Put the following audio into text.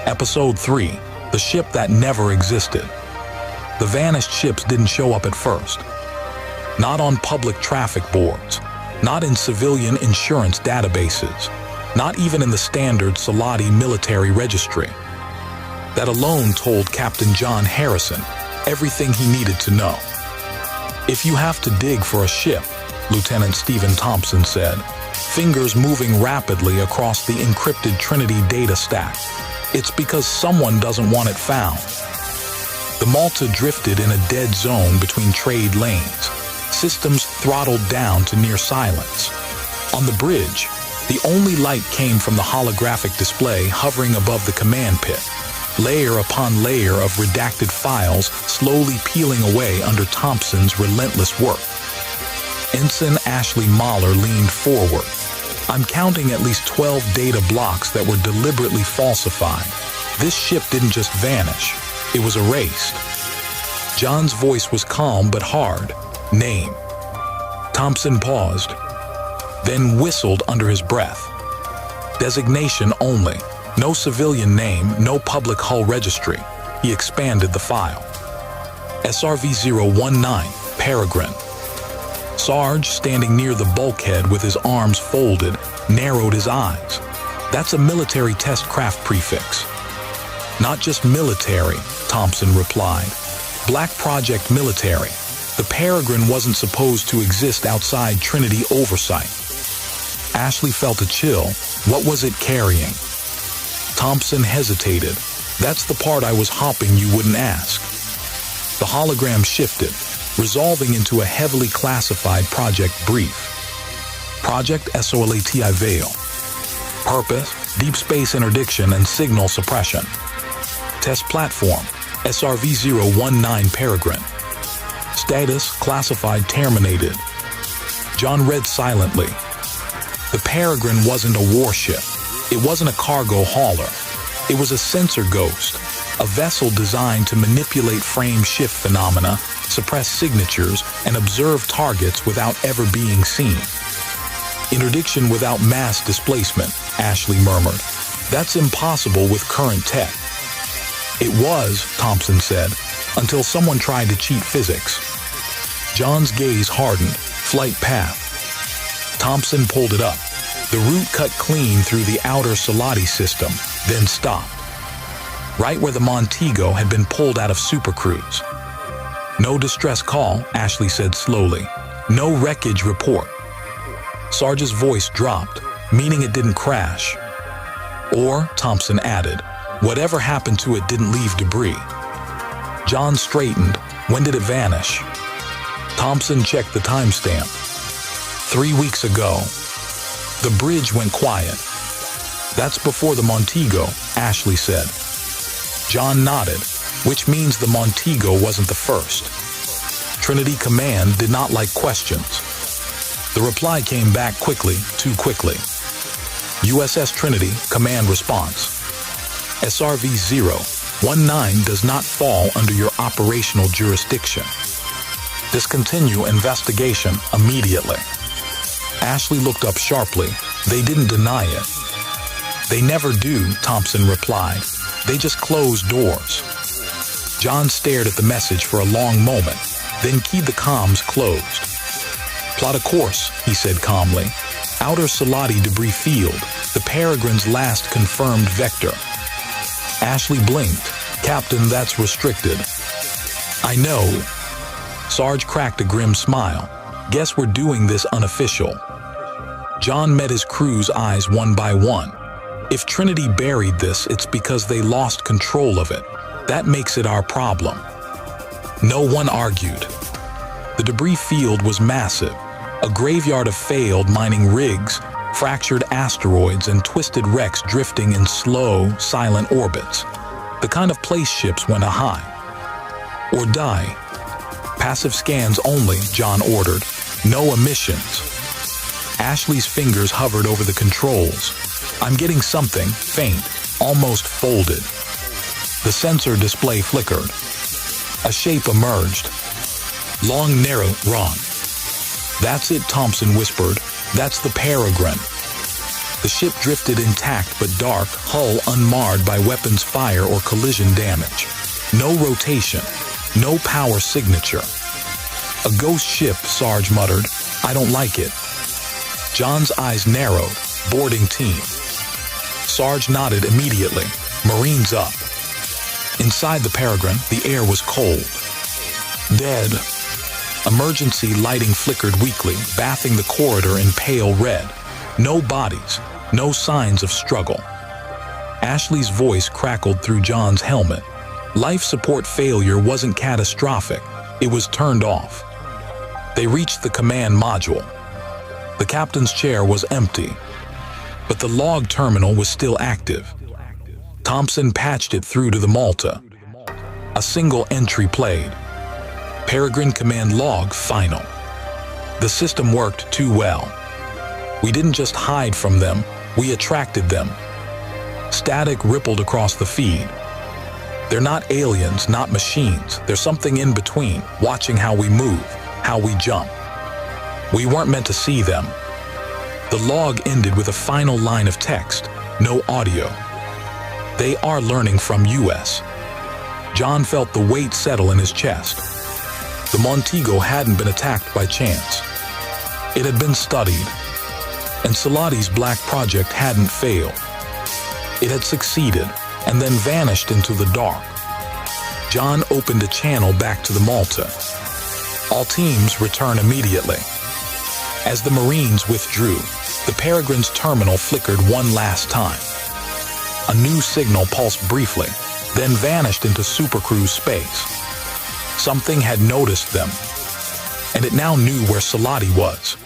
Episode 3, The Ship That Never Existed. The vanished ships didn't show up at first. Not on public traffic boards, not in civilian insurance databases, not even in the standard Salati military registry. That alone told Captain John Harrison everything he needed to know. If you have to dig for a ship, Lieutenant Stephen Thompson said, fingers moving rapidly across the encrypted Trinity data stack, it's because someone doesn't want it found. The Malta drifted in a dead zone between trade lanes, systems throttled down to near silence. On the bridge, the only light came from the holographic display hovering above the command pit, layer upon layer of redacted files slowly peeling away under Thompson's relentless work. Ensign Ashley Mahler leaned forward. I'm counting at least 12 data blocks that were deliberately falsified. This ship didn't just vanish, it was erased. John's voice was calm but hard. Name. Thompson paused, then whistled under his breath. Designation only. No civilian name, no public hull registry. He expanded the file. SRV-019, Peregrine. Sarge, standing near the bulkhead with his arms folded, narrowed his eyes. That's a military test craft prefix. Not just military, Thompson replied. Black Project Military. The Peregrine wasn't supposed to exist outside Trinity oversight. Ashley felt a chill. What was it carrying? Thompson hesitated. That's the part I was hoping you wouldn't ask. The hologram shifted, resolving into a heavily classified project brief. Project SOLATI Veil. Purpose, deep space interdiction and signal suppression. Test platform, SRV-019 Peregrine. Status, classified terminated. John read silently. The Peregrine wasn't a warship. It wasn't a cargo hauler. It was a sensor ghost, a vessel designed to manipulate frame shift phenomena, suppress signatures, and observe targets without ever being seen. Interdiction without mass displacement, Ashley murmured. That's impossible with current tech. It was, Thompson said, until someone tried to cheat physics. John's gaze hardened. Flight path. Thompson pulled it up. The route cut clean through the outer Salati system, then stopped. Right where the Montego had been pulled out of Super Cruise. No distress call, Ashley said slowly. No wreckage report. Sarge's voice dropped, meaning it didn't crash. Or, Thompson added, whatever happened to it didn't leave debris. John straightened. When did it vanish? Thompson checked the timestamp. 3 weeks ago. The bridge went quiet. That's before the Montego, Ashley said. John nodded, which means the Montego wasn't the first. Trinity Command did not like questions. The reply came back quickly, too quickly. USS Trinity, command response. SRV-019 does not fall under your operational jurisdiction. Discontinue investigation immediately. Ashley looked up sharply. They didn't deny it. They never do, Thompson replied. They just close doors. John stared at the message for a long moment, then keyed the comms closed. Plot a course, he said calmly. Outer Salati debris field, the Peregrine's last confirmed vector. Ashley blinked. Captain, that's restricted. I know. Sarge cracked a grim smile. Guess we're doing this unofficial. John met his crew's eyes one by one. If Trinity buried this, it's because they lost control of it. That makes it our problem. No one argued. The debris field was massive, a graveyard of failed mining rigs, fractured asteroids, and twisted wrecks drifting in slow, silent orbits. The kind of place ships went a high. Or die. Passive scans only, John ordered. No emissions. Ashley's fingers hovered over the controls. I'm getting something, faint, almost folded. The sensor display flickered. A shape emerged. Long, narrow, wrong. That's it, Thompson whispered. That's the Peregrine. The ship drifted intact but dark, hull unmarred by weapons fire or collision damage. No rotation, no power signature. A ghost ship, Sarge muttered. I don't like it. John's eyes narrowed. Boarding team. Sarge nodded immediately. Marines up. Inside the Peregrine, the air was cold. Dead. Emergency lighting flickered weakly, bathing the corridor in pale red. No bodies, no signs of struggle. Ashley's voice crackled through John's helmet. Life support failure wasn't catastrophic. It was turned off. They reached the command module. The captain's chair was empty, but the log terminal was still active. Thompson patched it through to the Malta. A single entry played. Peregrine command log final. The system worked too well. We didn't just hide from them, we attracted them. Static rippled across the feed. They're not aliens, not machines. There's something in between, watching how we move, how we jump. We weren't meant to see them. The log ended with a final line of text, no audio. They are learning from US. John felt the weight settle in his chest. The Montego hadn't been attacked by chance. It had been studied, and Salati's Black Project hadn't failed. It had succeeded, and then vanished into the dark. John opened a channel back to the Malta. All teams return immediately. As the Marines withdrew, the Peregrine's terminal flickered one last time. A new signal pulsed briefly, then vanished into supercruise space. Something had noticed them, and it now knew where Salati was.